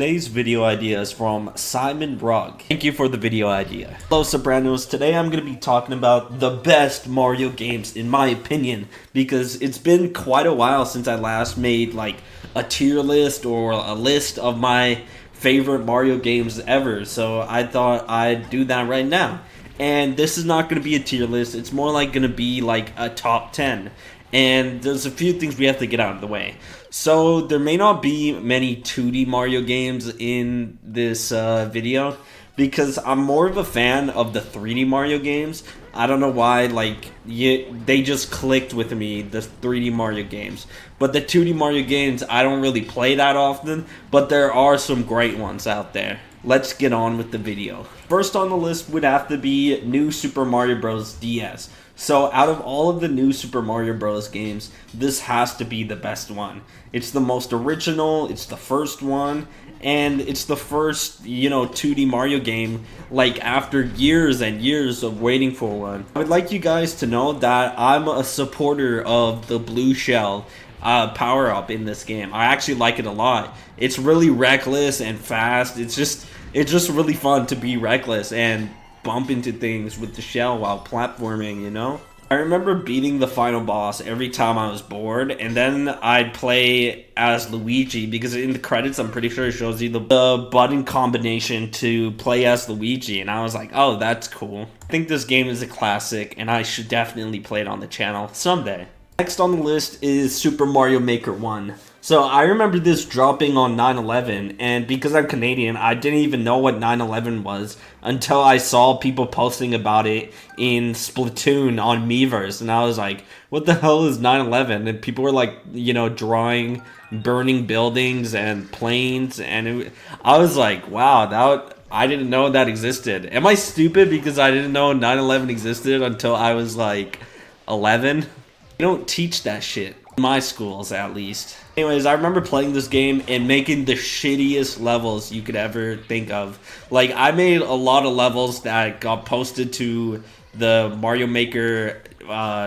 Today's video idea is from Simon Rugg. Thank you for the video idea. Hello Sopranos, today I'm going to be talking about the best Mario games in my opinion, because it's been quite a while since I last made like a tier list or a list of my favorite Mario games ever, so I thought I'd do that right now. And this is not going to be a tier list, it's more like going to be like a top 10. And there's a few things we have to get out of the way. So there may not be many 2D Mario games in this video, because I'm more of a fan of the 3D Mario games. I don't know why, like, they just clicked with me, the 3D Mario games. But the 2D Mario games, I don't really play that often, but there are some great ones out there. Let's get on with the video. First on the list would have to be New Super Mario Bros. DS. So out of all of the new Super Mario Bros. Games, this has to be the best one. It's the most original, it's the first one, and it's the first, 2D Mario game, like, after years and years of waiting for one. I would like you guys to know that I'm a supporter of the blue shell power-up in this game. I actually like it a lot. It's really reckless and fast. It's just really fun to be reckless and bump into things with the shell while platforming, I remember beating the final boss every time I was bored, and then I'd play as Luigi, because in the credits I'm pretty sure it shows you the button combination to play as Luigi, and I was like, oh, that's cool. I think this game is a classic, and I should definitely play it on the channel someday. Next on the list is Super Mario Maker 1. So I remember this dropping on 9/11, and because I'm Canadian, I didn't even know what 9/11 was until I saw people posting about it in Splatoon on Miiverse, and I was like, what the hell is 9/11? And people were like, drawing burning buildings and planes, and I was like, wow, I didn't know that existed. Am I stupid because I didn't know 9/11 existed until I was like 11? They don't teach that shit. In my schools, at least. Anyways, I remember playing this game and making the shittiest levels you could ever think of. Like, I made a lot of levels that got posted to the Mario Maker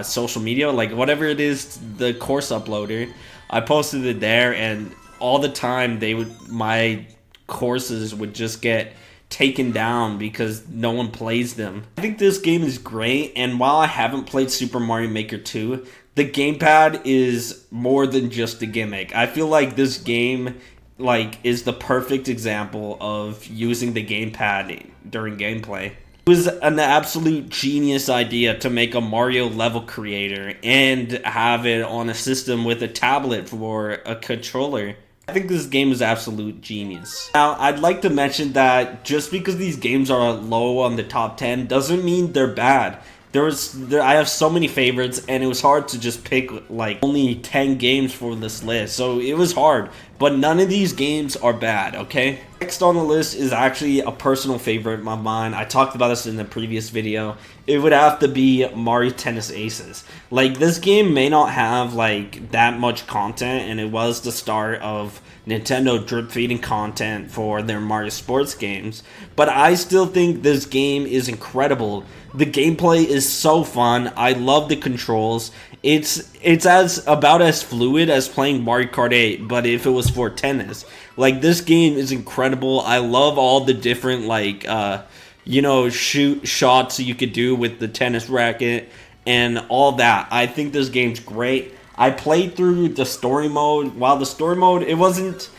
social media, like whatever it is, the course uploader. I posted it there, and all the time my courses would just get taken down because no one plays them. I think this game is great, and while I haven't played Super Mario Maker 2, the gamepad is more than just a gimmick. I feel like this game is the perfect example of using the gamepad during gameplay. It was an absolute genius idea to make a Mario level creator and have it on a system with a tablet for a controller. I think this game is absolute genius. Now, I'd like to mention that just because these games are low on the top 10 doesn't mean they're bad. I have so many favorites, and it was hard to just pick like only 10 games for this list, so it was hard, but none of these games are bad, okay? Next on the list is actually a personal favorite of mine. I talked about this in the previous video. It would have to be Mario Tennis Aces. Like, this game may not have like that much content, and it was the start of Nintendo drip feeding content for their Mario Sports games, but I still think this game is incredible. The gameplay is so fun. I love the controls. It's about as fluid as playing Mario Kart 8, but if it was for tennis. Like, this game is incredible. I love all the different shots you could do with the tennis racket and all that. I think this game's great. I played through the story mode. While the story mode, it wasn't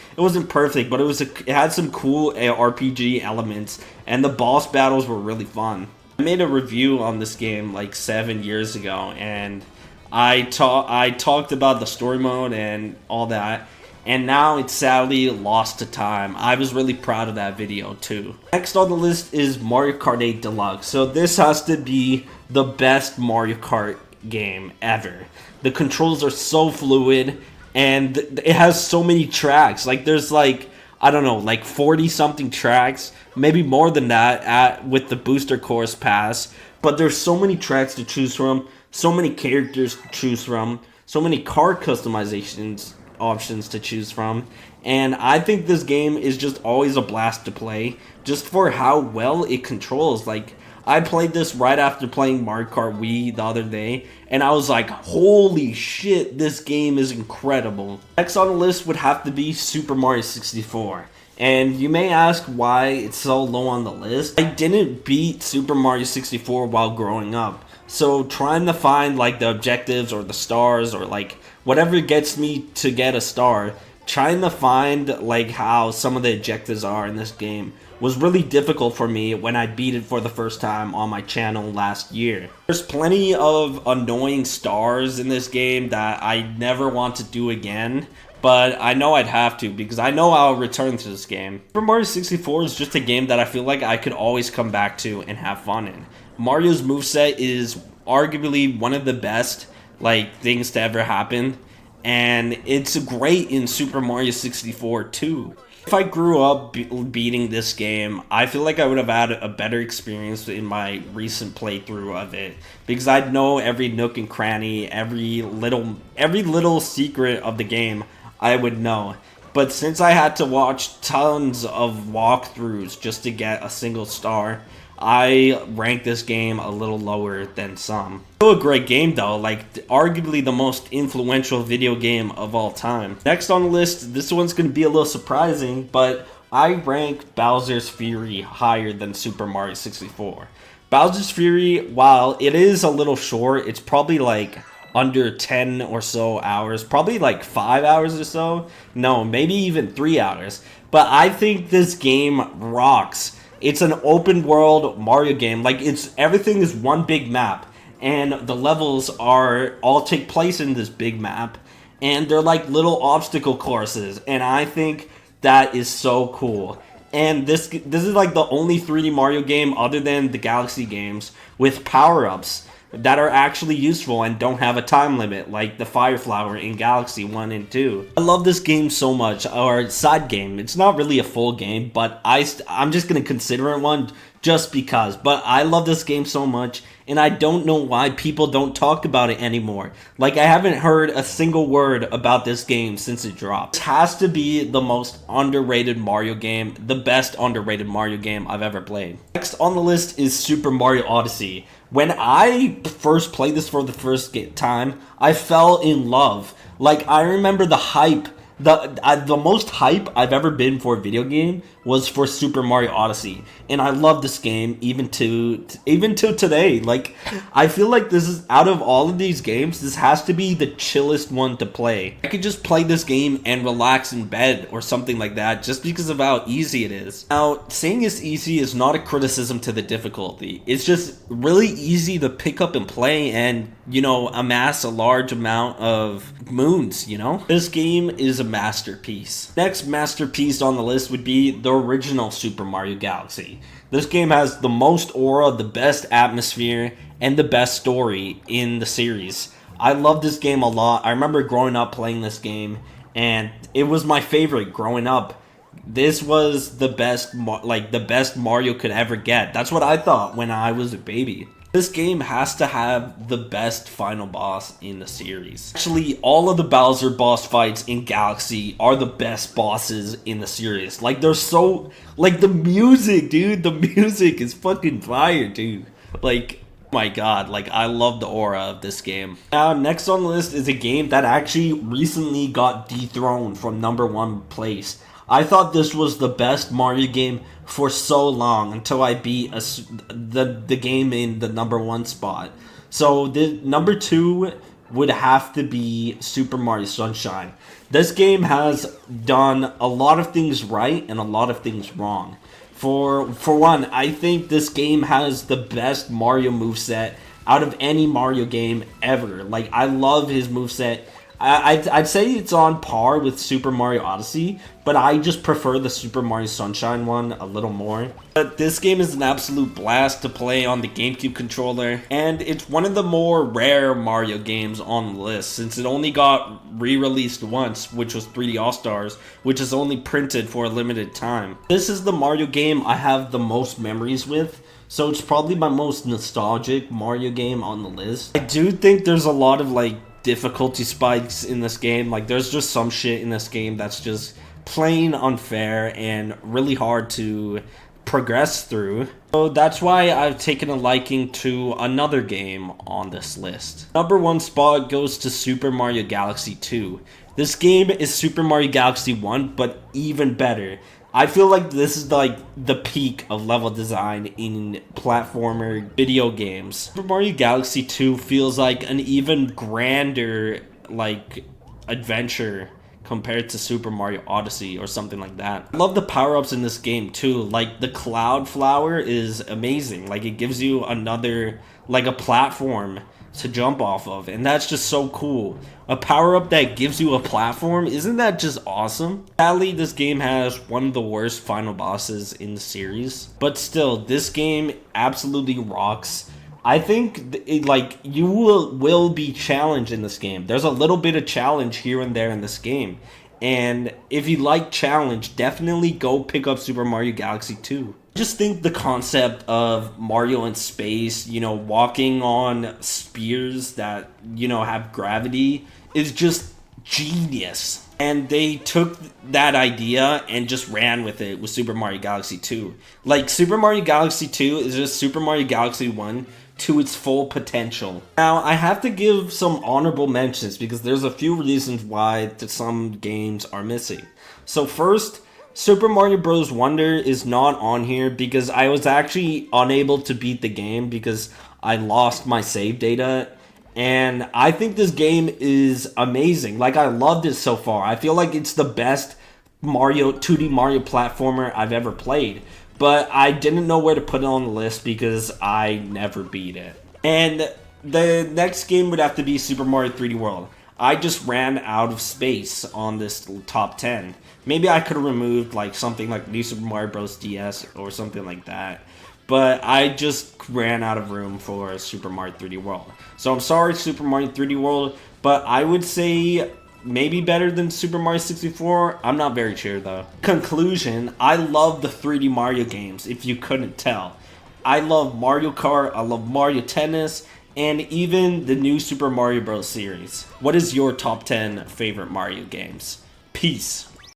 perfect, but it had some cool RPG elements, and the boss battles were really fun. I made a review on this game like 7 years ago, and I talked about the story mode and all that, and now it's sadly lost to time. I was really proud of that video too. Next on the list is Mario Kart 8 Deluxe. So this has to be the best Mario Kart game ever. The controls are so fluid, and it has so many tracks. Like, there's like, I don't know, like 40 something tracks, maybe more than that with the booster course pass. But there's so many tracks to choose from, so many characters to choose from, so many car customizations options to choose from, and I think this game is just always a blast to play, just for how well it controls. Like, I played this right after playing Mario Kart Wii the other day, and I was like, holy shit, this game is incredible. Next on the list would have to be Super Mario 64. And you may ask why it's so low on the list. I didn't beat Super Mario 64 while growing up. So trying to find like the objectives or the stars or like whatever gets me to get a star, trying to find like how some of the objectives are in this game was really difficult for me when I beat it for the first time on my channel last year. There's plenty of annoying stars in this game that I never want to do again, but I know I'd have to because I know I'll return to this game. Super Mario 64 is just a game that I feel like I could always come back to and have fun in. Mario's moveset is arguably one of the best like things to ever happen, and it's great in Super Mario 64 too. If I grew up beating this game, I feel like I would have had a better experience in my recent playthrough of it, because I'd know every nook and cranny, every little secret of the game I would know. But since I had to watch tons of walkthroughs just to get a single star, I rank this game a little lower than some. Still a great game though, like arguably the most influential video game of all time. Next on the list, this one's going to be a little surprising, but I rank Bowser's Fury higher than Super Mario 64. Bowser's Fury, while it is a little short, it's probably like under 10 or so hours, probably like 5 hours or so. No, maybe even 3 hours. But I think this game rocks. It's an open world Mario game. Like everything is one big map, and the levels are all take place in this big map, and they're like little obstacle courses, and I think that is so cool. And this is like the only 3D Mario game other than the Galaxy games with power-ups that are actually useful and don't have a time limit, like the Fire Flower in Galaxy 1 and 2. I love this game so much, or side game. It's not really a full game, but I'm just going to consider it one just because. But I love this game so much, and I don't know why people don't talk about it anymore. Like, I haven't heard a single word about this game since it dropped. This has to be the most underrated Mario game, the best underrated Mario game I've ever played. Next on the list is Super Mario Odyssey. When I first played this for the first time, I fell in love. Like, I remember the hype. The most hype I've ever been for a video game was for Super Mario Odyssey, and I love this game even till today. Like, I feel like this is, out of all of these games, this has to be the chillest one to play. I could just play this game and relax in bed or something like that just because of how easy it is. Now, saying it's easy is not a criticism to the difficulty. It's just really easy to pick up and play and, you know, amass a large amount of moons, you know? This game is a masterpiece. Next masterpiece on the list would be the original Super Mario Galaxy. This game has the most aura, the best atmosphere, and the best story in the series. I love this game a lot. I remember growing up playing this game, and it was my favorite growing up. This was the best, like the best Mario could ever get. That's what I thought when I was a baby. This game has to have the best final boss in the series. Actually, all of the Bowser boss fights in Galaxy are the best bosses in the series. Like, they're so... Like, the music, dude. The music is fucking fire, dude. Like, oh my god. Like, I love the aura of this game. Now, next on the list is a game that actually recently got dethroned from #1 place. I thought this was the best Mario game for so long until I beat the game in the #1 spot. So the #2 would have to be Super Mario Sunshine. This game has done a lot of things right and a lot of things wrong. For one, I think this game has the best Mario moveset out of any Mario game ever. Like, I love his moveset. I'd say it's on par with Super Mario Odyssey, but I just prefer the Super Mario Sunshine one a little more. But this game is an absolute blast to play on the GameCube controller, and it's one of the more rare Mario games on the list, since it only got re-released once, which was 3D All-Stars, which is only printed for a limited time. This is the Mario game I have the most memories with, so it's probably my most nostalgic Mario game on the list. I do think there's a lot of, like, difficulty spikes in this game. Like, there's just some shit in this game that's just plain unfair and really hard to progress through. So that's why I've taken a liking to another game on this list. #1 spot goes to Super Mario Galaxy 2. This game is Super Mario Galaxy 1, but even better. I feel like this is like the peak of level design in platformer video games. Super Mario Galaxy 2 feels like an even grander like adventure compared to Super Mario Odyssey or something like that. I love the power-ups in this game too. Like the Cloud Flower is amazing. Like it gives you another, like a platform to jump off of, and that's just so cool. A power-up that gives you a platform, isn't that just awesome? Sadly, this game has one of the worst final bosses in the series, but still, this game absolutely rocks. I think like you will be challenged in this game. There's a little bit of challenge here and there in this game, and if you like challenge, definitely go pick up Super Mario Galaxy 2. Just think the concept of Mario in space, you know, walking on spears that, you know, have gravity is just genius. And they took that idea and just ran with it with Super Mario Galaxy 2. Like, Super Mario Galaxy 2 is just Super Mario Galaxy 1 to its full potential. Now, I have to give some honorable mentions because there's a few reasons why some games are missing. So first, Super Mario Bros. Wonder is not on here because I was actually unable to beat the game because I lost my save data. And I think this game is amazing. Like, I loved it so far. I feel like it's the best 2D Mario platformer I've ever played. But I didn't know where to put it on the list because I never beat it. And the next game would have to be Super Mario 3D World. I just ran out of space on this top 10. Maybe I could have removed like something like New Super Mario Bros. DS or something like that. But I just ran out of room for Super Mario 3D World. So I'm sorry, Super Mario 3D World, but I would say maybe better than Super Mario 64. I'm not very sure though. Conclusion, I love the 3D Mario games, if you couldn't tell. I love Mario Kart, I love Mario Tennis, and even the new Super Mario Bros. Series. What is your top 10 favorite Mario games? Peace.